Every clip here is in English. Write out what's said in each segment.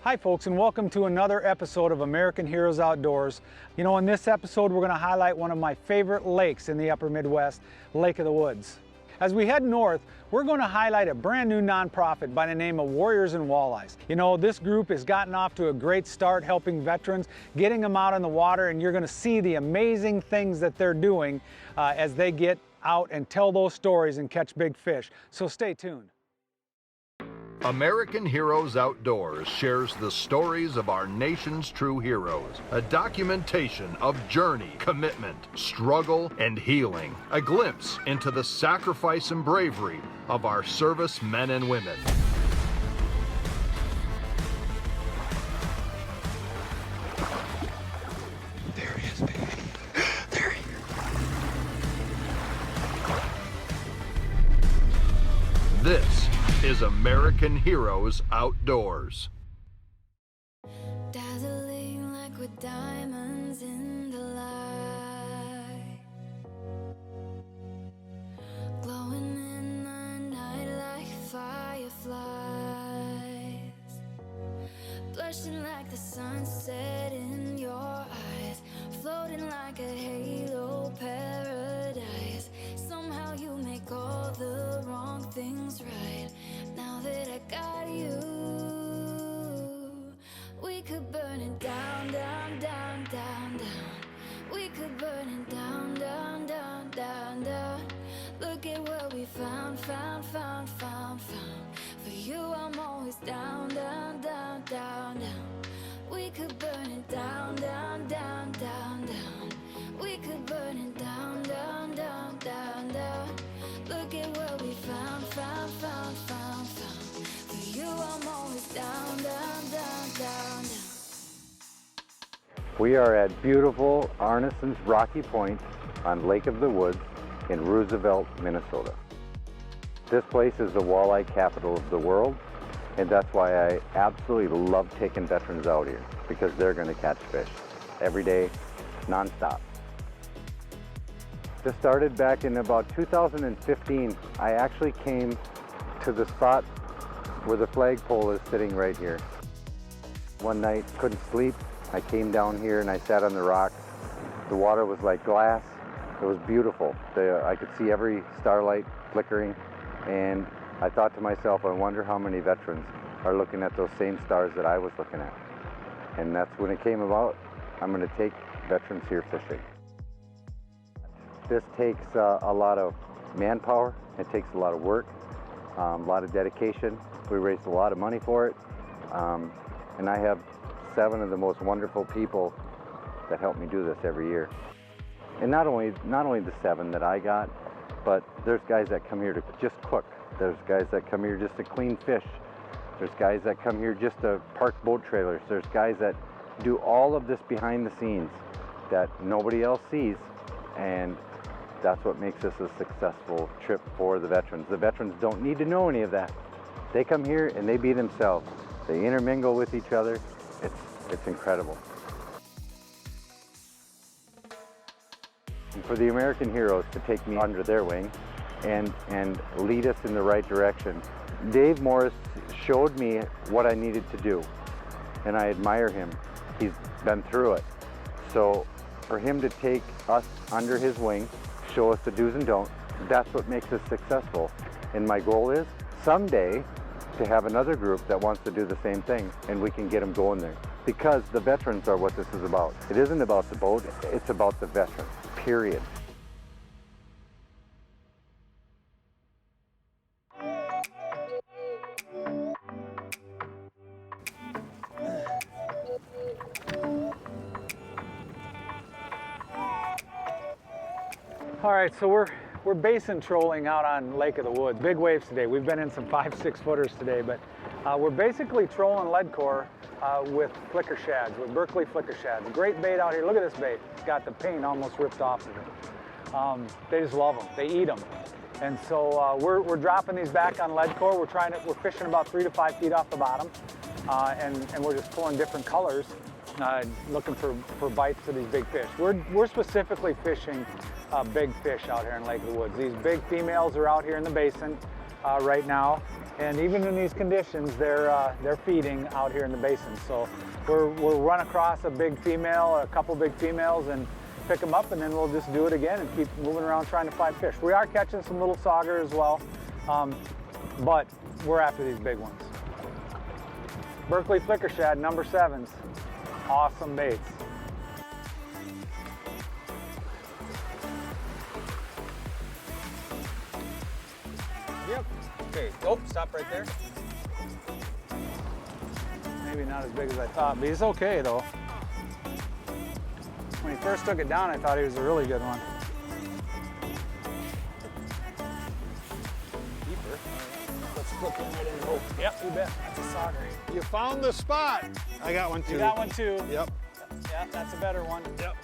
Hi folks, and welcome to another episode of American Heroes Outdoors. You know, in this episode we're going to highlight one of my favorite lakes in the upper Midwest, Lake of the Woods. As we head north, we're going to highlight a brand new nonprofit by the name of Warriors and Walleyes. You know, this group has gotten off to a great start helping veterans, getting them out in the water, and you're going to see the amazing things that they're doing as they get out and tell those stories and catch big fish. So stay tuned. American Heroes Outdoors shares the stories of our nation's true heroes, a documentation of journey, commitment, struggle, and healing, a glimpse into the sacrifice and bravery of our service men and women. There he is, baby. There he is. This is American Heroes Outdoors. Dazzling like with diamonds in the light, glowing in the night like fireflies, blushing like the sunset in your eyes, floating like a halo paradise. Somehow you make all the wrong things right. Now that I got you, we could burn it down, down, down, down, down. We could burn it down, down, down, down, down. Look at what we found, found, found, found, found. For you I'm always down, down, down, down, down. We could burn it down, down, down, down, down. We could burn it down, down, down, down, down. Look at what we found, found, found, found, found. For you I'm always down, down, down, down, down. We are at beautiful Arneson's Rocky Point on Lake of the Woods in Roosevelt, Minnesota. This place is the walleye capital of the world, and that's why I absolutely love taking veterans out here, because they're going to catch fish every day, non-stop. This started back in about 2015. I actually came to the spot where the flagpole is sitting right here. One night, couldn't sleep. I came down here and I sat on the rocks. The water was like glass. It was beautiful. I could see every starlight flickering, and I thought to myself, I wonder how many veterans are looking at those same stars that I was looking at. And that's when it came about. I'm going to take veterans here fishing. This takes a lot of manpower. It takes a lot of work, a lot of dedication. We raised a lot of money for it. And I have 7 of the most wonderful people that help me do this every year. And not only the 7 that I got, but there's guys that come here to just cook. There's guys that come here just to clean fish. There's guys that come here just to park boat trailers. There's guys that do all of this behind the scenes that nobody else sees, and that's what makes this a successful trip for the veterans. The veterans don't need to know any of that. They come here and they be themselves. They intermingle with each other. It's incredible. And for the American Heroes to take me under their wing and lead us in the right direction. Dave Morris showed me what I needed to do, and I admire him. He's been through it. So for him to take us under his wing, show us the do's and don'ts, that's what makes us successful. And my goal is someday to have another group that wants to do the same thing, and we can get them going there. Because the veterans are what this is about. It isn't about the boat, it's about the veterans, period. All right, so we're basin trolling out on Lake of the Woods. Big waves today. We've been in some 5-6 footers today, but we're basically trolling lead core with flicker shads, with Berkeley flicker shads. Great bait out here. Look at this bait. It's got the paint almost ripped off of it. They just love them. They eat them. And so we're dropping these back on lead core. We're fishing about 3 to 5 feet off the bottom, and we're just pulling different colors, looking for bites to these big fish. We're specifically fishing big fish out here in Lake of the Woods. These big females are out here in the basin right now. And even in these conditions, they're feeding out here in the basin. So we'll run across a big female, a couple big females, and pick them up, and then we'll just do it again and keep moving around trying to find fish. We are catching some little sauger as well, but we're after these big ones. Berkeley flicker shad, number 7s. Awesome baits. Yep. Okay, oh, stop right there. Maybe not as big as I thought, but he's okay though. When he first took it down, I thought he was a really good one. Keeper. Let's flip him right in the boat. Yep, you bet. That's a sauger. You found the spot. I got one too. You got one too. Yep. Yeah, that's a better one. Yep.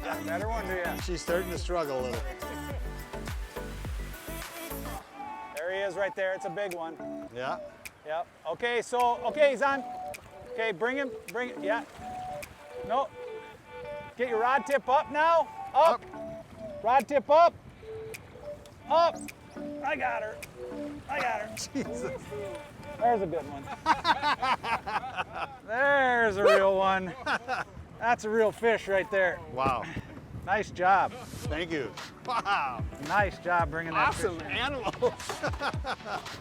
Got a better one, do you? She's starting to struggle a little. There he is right there. It's a big one. Yeah. Yep. Okay, so, okay, he's on. Okay, bring him, yeah. No. Get your rod tip up now. Up. Rod tip up. Up. I got her. Jesus. There's a good one. There's a real one. That's a real fish right there. Wow. Nice job. Thank you. Wow. Nice job bringing that Awesome fish in. animal.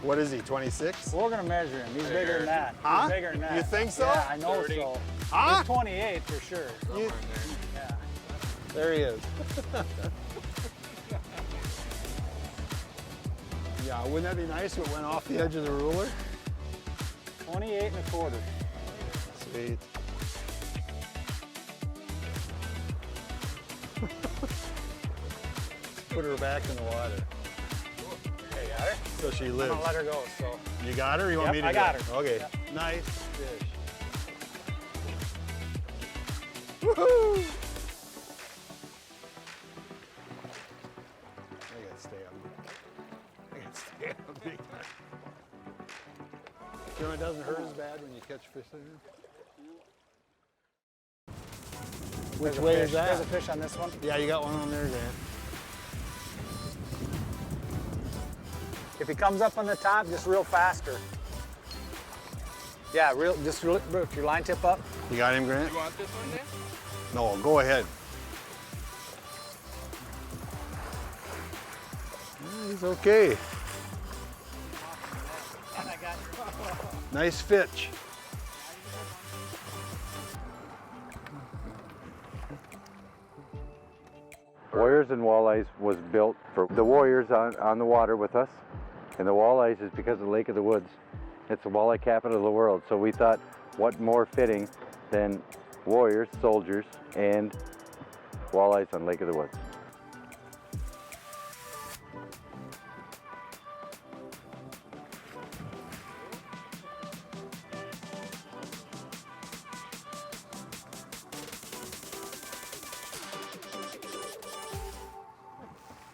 What is he, 26? We're gonna measure him. He's bigger than that. Huh? He's bigger than that. You think so? Yeah, I know so. Huh? He's 28 for sure. Yeah. There he is. Yeah, wouldn't that be nice if it went off the edge of the ruler? 28 1/4. Sweet. Put her back in the water. Okay, got her? So she I'm lives. gonna let her go, so. You got her? You want Yep, me to I got go? her. Okay. Yep. Nice fish. Woohoo! I gotta stay on big time. You know, it doesn't hurt as bad when you catch fish there. Which way is that? There's a fish on this one. Yeah, you got one on there, Dan. If he comes up on the top, just reel faster. Yeah, just if your line tip up. You got him, Grant? You want this one, Dan? No, go ahead. He's okay. Nice fish. Warriors and Walleyes was built for the warriors on the water with us, and the Walleyes is because of Lake of the Woods. It's the walleye capital of the world, so we thought what more fitting than warriors, soldiers, and walleyes on Lake of the Woods.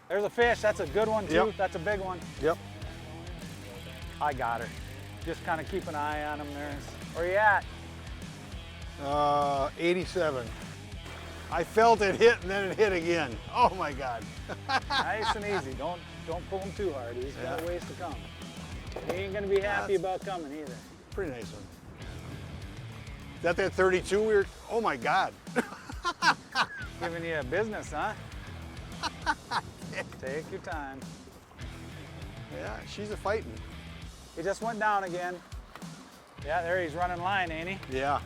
There's a fish. That's a good one too. Yep. That's a big one. Yep. I got her. Just kind of keep an eye on him there. Where you at? 87. I felt it hit and then it hit again. Oh my God. Nice and easy. Don't pull him too hard. He's got a Yeah. ways to come. He ain't gonna be happy about coming either. Pretty nice one. Is that 32 we were, oh my God. Giving you a business, huh? Take your time. Yeah, she's a fighting. He just went down again. Yeah, there he's running line, ain't he? Yeah.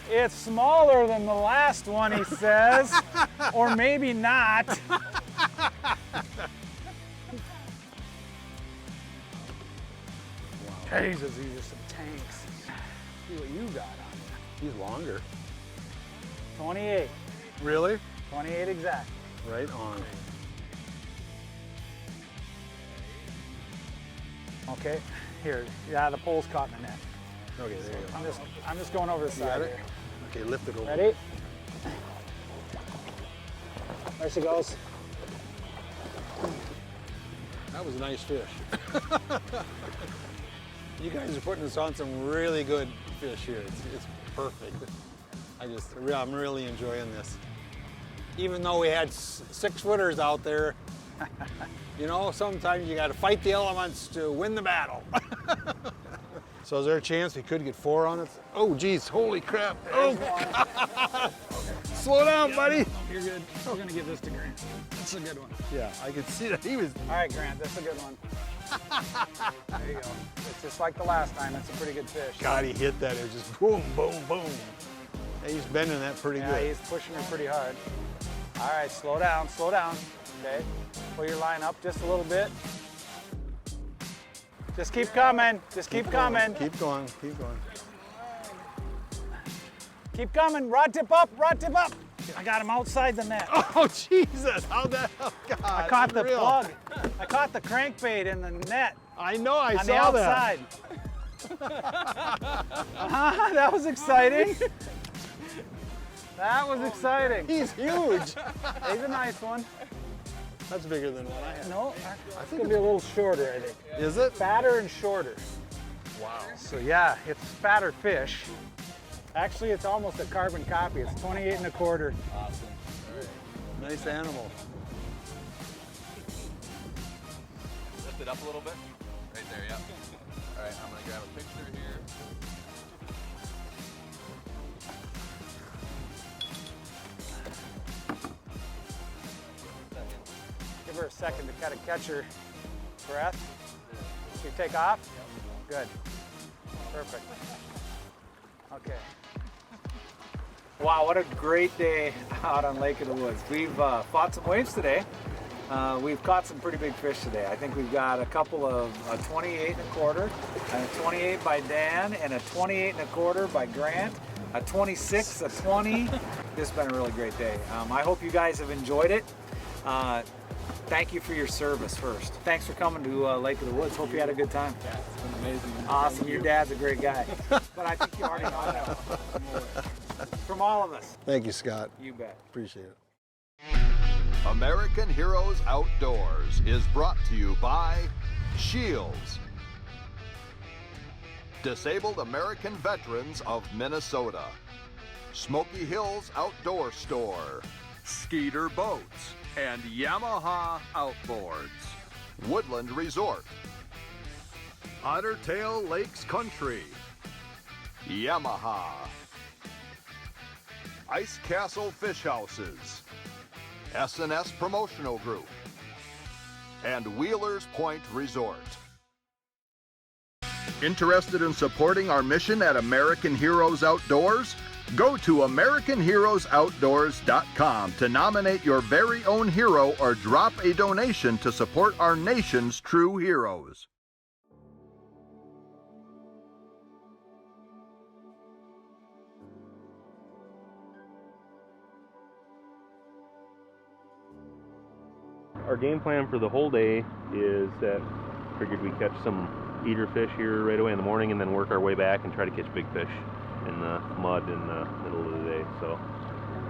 It's smaller than the last one, he says. Or maybe not. Jesus, these are some tanks. See what you got on there. He's longer. 28. Really? 28 exact. Right on. Okay, here. Yeah, the pole's caught in the net. Okay, there you go. I'm just going over the You side got it? here. Okay, lift it over. Ready? There she goes. That was a nice fish. You guys are putting us on some really good fish here. It's perfect. I'm really enjoying this. Even though we had 6-footers out there, you know, sometimes you got to fight the elements to win the battle. So is there a chance we could get 4 on it? Oh, geez, holy crap. Oh, slow down, buddy. You're good. We're gonna give this to Grant. That's a good one. Yeah, I could see that he was. All right, Grant, that's a good one. There you go. It's just like the last time. It's a pretty good fish. God, he hit that. It was just boom, boom, boom. Yeah, he's bending that pretty Yeah, good. he's pushing her pretty hard. All right, slow down, slow down. Okay, pull your line up just a little bit. Just keep coming. Just keep coming. Keep going, keep going. Keep coming. Rod tip up, rod tip up. I got him outside the net. Oh, Jesus, how'd that, oh, God. I caught the unreal. plug. I caught the crankbait in the net I know, I on the saw that. outside. That was exciting. That was exciting. He's huge. He's a nice one. That's bigger than one I had. No, it's gonna be a little shorter, I think. Is it? Fatter and shorter. Wow. So yeah, it's fatter fish. Actually, it's almost a carbon copy. It's 28 1/4. Awesome. Nice animal. Lift it up a little bit. Right there, yeah. All right, I'm gonna grab a picture here. Give her a second to kind of catch her breath. You take off? Good. Perfect. Okay. Wow, what a great day out on Lake of the Woods. We've fought some waves today. We've caught some pretty big fish today. I think we've got a couple of 28 1/4, and a 28 by Dan, and a 28 1/4 by Grant, a 26, a 20. This has been a really great day. I hope you guys have enjoyed it. Thank you for your service first. Thanks for coming to Lake of the Woods. Hope you had a good time. Yeah, it's been amazing. Awesome. Your dad's a great guy. But I think you already know that. From all of us. Thank you, Scott. You bet. Appreciate it. American Heroes Outdoors is brought to you by SCHEELS, Disabled American Veterans of Minnesota, Smoky Hills Outdoor Store, Skeeter Boats, and Yamaha Outboards, Woodland Resort, Otter Tail Lakes Country, Yamaha, Ice Castle Fish Houses, S&S Promotional Group, and Wheelers Point Resort. Interested in supporting our mission at American Heroes Outdoors? Go to AmericanHeroesOutdoors.com to nominate your very own hero or drop a donation to support our nation's true heroes. Our game plan for the whole day is that figured we catch some eater fish here right away in the morning and then work our way back and try to catch big fish in the mud in the middle of the day. So,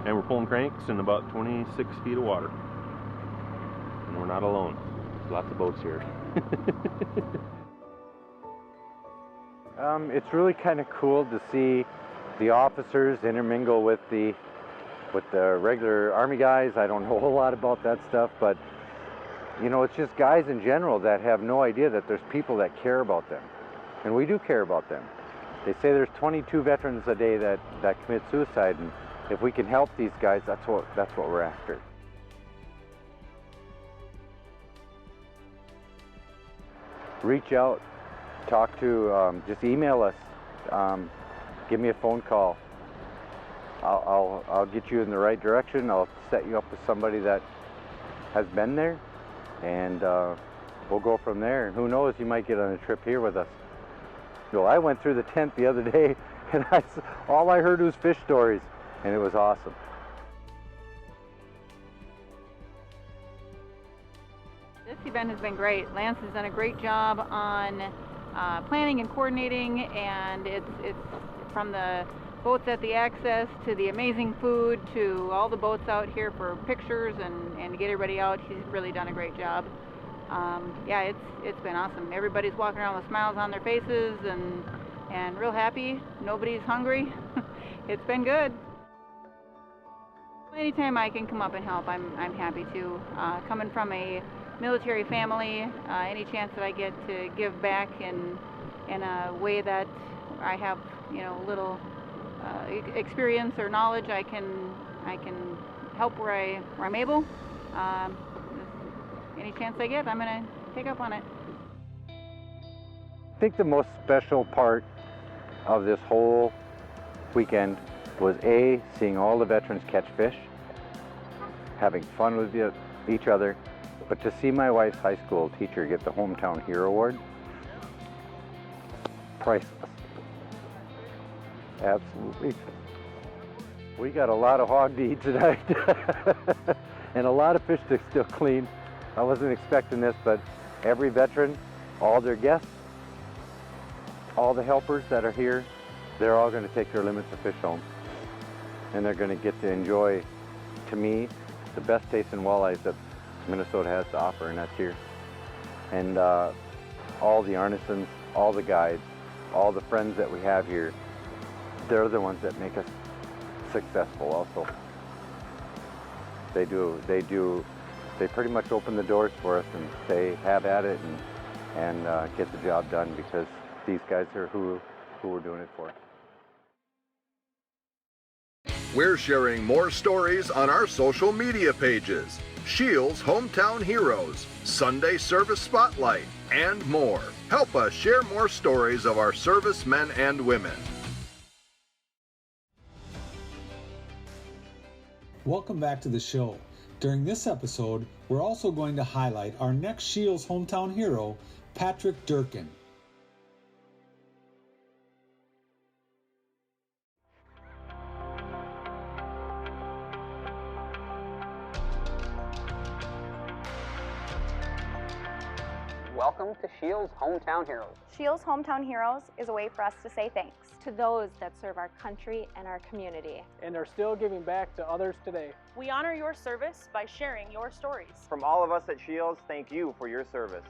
and we're pulling cranks in about 26 feet of water. And we're not alone. There's lots of boats here. It's really kind of cool to see the officers intermingle with the regular Army guys. I don't know a whole lot about that stuff, but you know, it's just guys in general that have no idea that there's people that care about them. And we do care about them. They say there's 22 veterans a day that commit suicide, and if we can help these guys, that's what we're after. Reach out, talk to, just email us, give me a phone call. I'll get you in the right direction. I'll set you up with somebody that has been there, and we'll go from there. And who knows, you might get on a trip here with us. So I went through the tent the other day, and all I heard was fish stories, and it was awesome. This event has been great. Lance has done a great job on planning and coordinating, and it's from the boats at the access to the amazing food to all the boats out here for pictures and to get everybody out. He's really done a great job. Yeah, it's been awesome. Everybody's walking around with smiles on their faces and real happy. Nobody's hungry. It's been good. Anytime I can come up and help, I'm happy to. Coming from a military family, any chance that I get to give back in a way that I have, you know, little experience or knowledge, I can help where I'm able. Any chance I get, I'm gonna take up on it. I think the most special part of this whole weekend was A, seeing all the veterans catch fish, having fun with each other, but to see my wife's high school teacher get the Hometown Hero Award, priceless. Absolutely. We got a lot of hog to eat tonight and a lot of fish to still clean. I wasn't expecting this, but every veteran, all their guests, all the helpers that are here, they're all going to take their limits of fish home. And they're going to get to enjoy, to me, the best tasting walleyes that Minnesota has to offer, and that's here. And all the artisans, all the guides, all the friends that we have here, they're the ones that make us successful also. They pretty much open the doors for us and say, have at it and get the job done, because these guys are who we're doing it for. We're sharing more stories on our social media pages. SCHEELS Hometown Heroes, Sunday Service Spotlight, and more. Help us share more stories of our servicemen and women. Welcome back to the show. During this episode, we're also going to highlight our next SCHEELS Hometown Hero, Patrick Durkin. Welcome to SCHEELS Hometown Heroes. SCHEELS Hometown Heroes is a way for us to say thanks to those that serve our country and our community, and are still giving back to others today. We honor your service by sharing your stories. From all of us at SCHEELS, thank you for your service.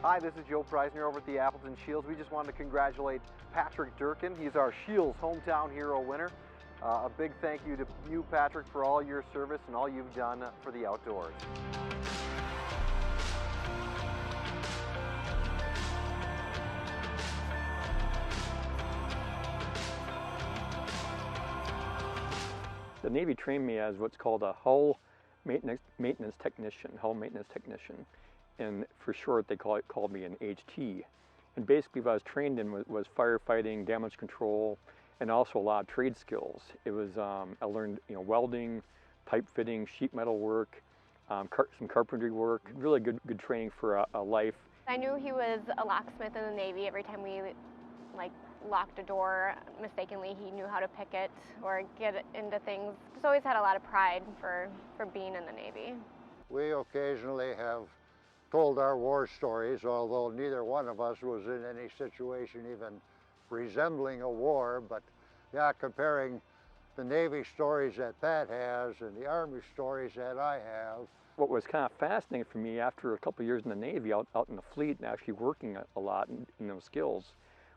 Hi, this is Joe Preisner over at the Appleton Shields. We just wanted to congratulate Patrick Durkin. He's our SCHEELS Hometown Hero winner. A big thank you to you, Patrick, for all your service and all you've done for the outdoors. The Navy trained me as what's called a hull maintenance technician, and for short they called me an HT. And basically what I was trained in was firefighting, damage control, and also a lot of trade skills. It was I learned welding, pipe fitting, sheet metal work, some carpentry work. Really good training for a life. I knew he was a locksmith in the Navy. Every time we locked a door mistakenly, he knew how to pick it or get into things. Just always had a lot of pride for being in the Navy. We occasionally have told our war stories, although neither one of us was in any situation even resembling a war, but yeah, comparing the Navy stories that Pat has and the Army stories that I have. What was kind of fascinating for me after a couple of years in the Navy, out in the fleet and actually working a lot in those skills,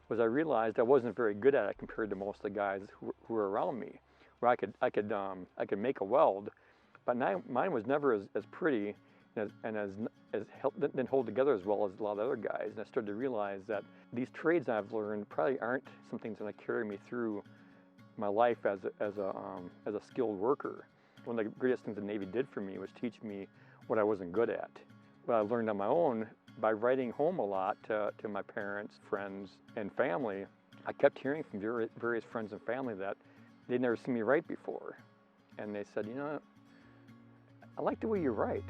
was I realized I wasn't very good at it compared to most of the guys who were around me. Where I could make a weld, but mine was never as pretty and didn't hold together as well as a lot of other guys. And I started to realize that these trades I've learned probably aren't something that's going to carry me through my life as a skilled worker. One of the greatest things the Navy did for me was teach me what I wasn't good at. What I learned on my own by writing home a lot to my parents, friends, and family. I kept hearing from various friends and family that they'd never seen me write before. And they said, I like the way you write.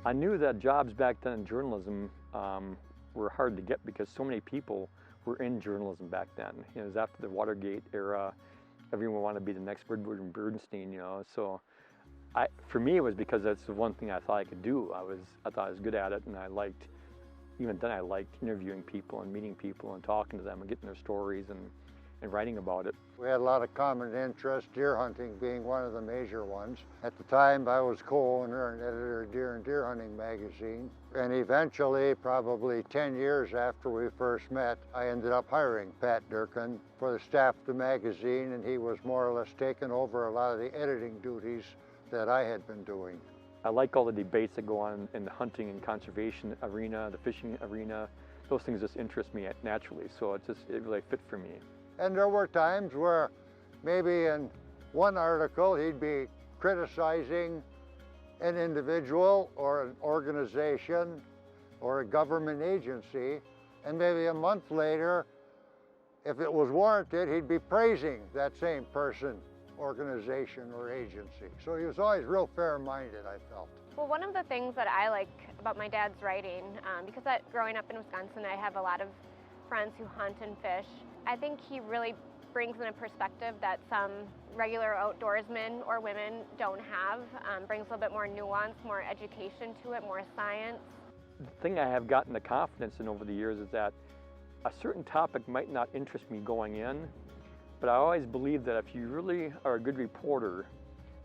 I knew that jobs back then in journalism were hard to get because so many people were in journalism back then. It was after the Watergate era. Everyone wanted to be the next Woodward and Bernstein, So for me, it was because that's the one thing I thought I could do. I thought I was good at it, and even then I liked interviewing people and meeting people and talking to them and getting their stories. And and writing about it. We had a lot of common interests, deer hunting being one of the major ones. At the time, I was co-owner and editor of Deer and Deer Hunting magazine. And eventually, probably 10 years after we first met, I ended up hiring Pat Durkin for the staff of the magazine, and he was more or less taking over a lot of the editing duties that I had been doing. I like all the debates that go on in the hunting and conservation arena, the fishing arena. Those things just interest me naturally, so it really fit for me. And there were times where maybe in one article he'd be criticizing an individual or an organization or a government agency, and maybe a month later, if it was warranted, he'd be praising that same person, organization, or agency. So he was always real fair-minded, I felt. Well, one of the things that I like about my dad's writing, because growing up in Wisconsin, I have a lot of friends who hunt and fish. I think he really brings in a perspective that some regular outdoorsmen or women don't have, brings a little bit more nuance, more education to it, more science. The thing I have gotten the confidence in over the years is that a certain topic might not interest me going in, but I always believe that if you really are a good reporter,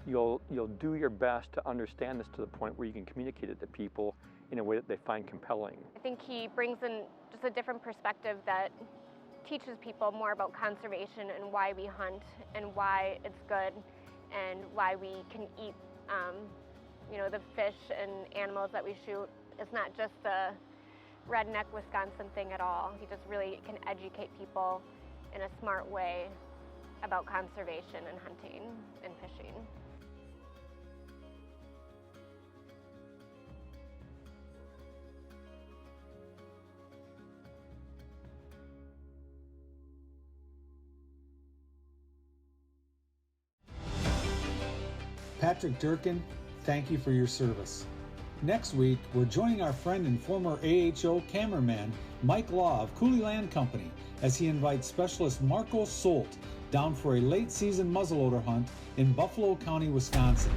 you'll do your best to understand this to the point where you can communicate it to people in a way that they find compelling. I think he brings in just a different perspective that teaches people more about conservation and why we hunt and why it's good and why we can eat the fish and animals that we shoot. It's not just a redneck Wisconsin thing at all. He just really can educate people in a smart way about conservation and hunting and fishing. Patrick Durkin, thank you for your service. Next week, we're joining our friend and former AHO cameraman, Mike Law of Coulee Land Company, as he invites specialist Marco Solt down for a late season muzzleloader hunt in Buffalo County, Wisconsin.